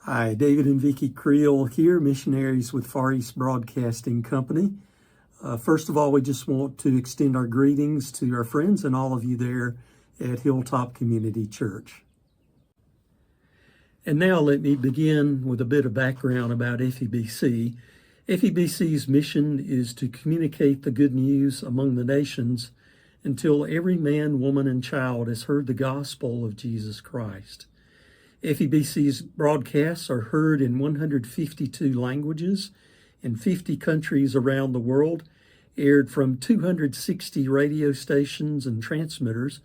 Hi, David and Vicki Creels here, missionaries with Far East Broadcasting Company. First of all, we just want to extend our greetings to our friends and all of you there at Hilltop Community Church. And now let me begin with a bit of background about FEBC. FEBC's mission is to communicate the good news among the nations until every man, woman, and child has heard the gospel of Jesus Christ. FEBC's broadcasts are heard in 152 languages in 50 countries around the world, aired from 260 radio stations and transmitters,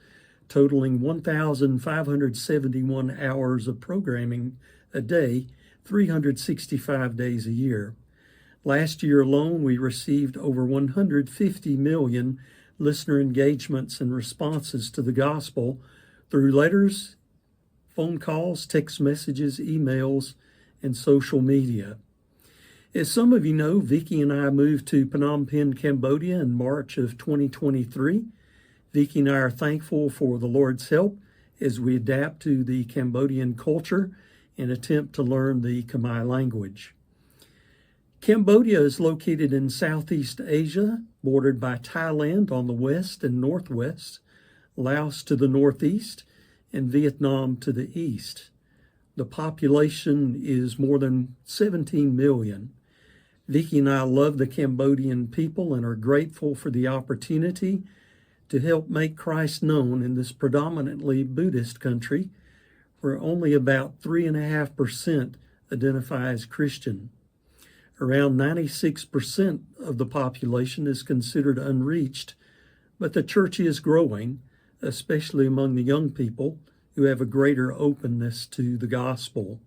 totaling 1,571 hours of programming a day, 365 days a year. Last year alone, we received over 150 million listener engagements and responses to the gospel through letters, phone calls, text messages, emails, and social media. As some of you know, Vicki and I moved to Phnom Penh, Cambodia in March of 2023. Vicki and I are thankful for the Lord's help as we adapt to the Cambodian culture and attempt to learn the Khmer language. Cambodia is located in Southeast Asia, bordered by Thailand on the west and northwest, Laos to the northeast, and Vietnam to the east. The population is more than 17 million. Vicki and I love the Cambodian people and are grateful for the opportunity to help make Christ known in this predominantly Buddhist country, where only about 3.5% identify as Christian. Around 96% of the population is considered unreached, but the church is growing, especially among the young people who have a greater openness to the gospel.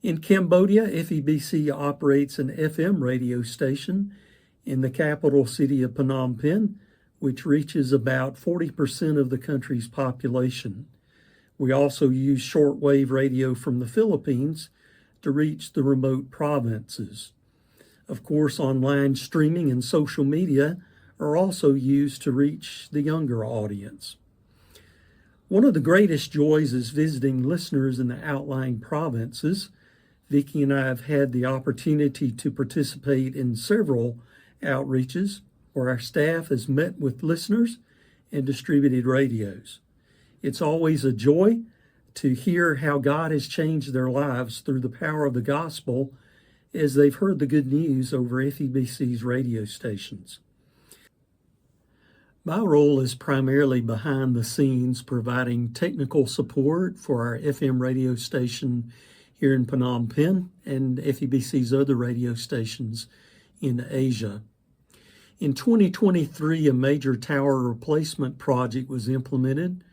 In Cambodia, FEBC operates an FM radio station in the capital city of Phnom Penh, which reaches about 40% of the country's population. We also use shortwave radio from the Philippines to reach the remote provinces. Of course, online streaming and social media are also used to reach the younger audience. One of the greatest joys is visiting listeners in the outlying provinces. Vicki and I have had the opportunity to participate in several outreaches where our staff has met with listeners and distributed radios. It's always a joy to hear how God has changed their lives through the power of the gospel as they've heard the good news over FEBC's radio stations. My role is primarily behind the scenes, providing technical support for our FM radio station here in Phnom Penh and FEBC's other radio stations in Asia. In 2023, a major tower replacement project was implemented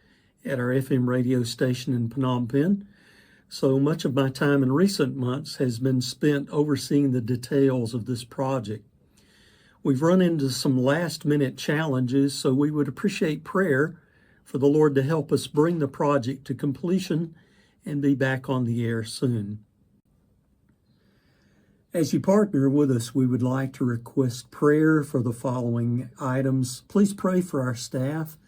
at our FM radio station in Phnom Penh. So much of my time in recent months has been spent overseeing the details of this project. We've run into some last-minute challenges, so we would appreciate prayer for the Lord to help us bring the project to completion and be back on the air soon. As you partner with us, we would like to request prayer for the following items. Please pray for our staff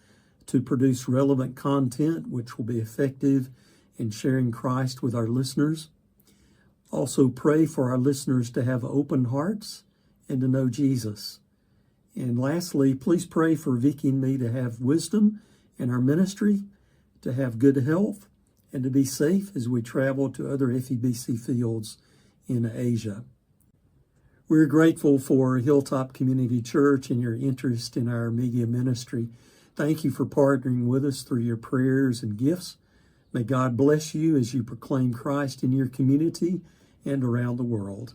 to produce relevant content which will be effective in sharing Christ with our listeners. Also pray for our listeners to have open hearts and to know Jesus. And lastly, please pray for Vicki and me to have wisdom in our ministry, to have good health, and to be safe as we travel to other FEBC fields in Asia. We're grateful for Hilltop Community Church and your interest in our media ministry. Thank you for partnering with us through your prayers and gifts. May God bless you as you proclaim Christ in your community and around the world.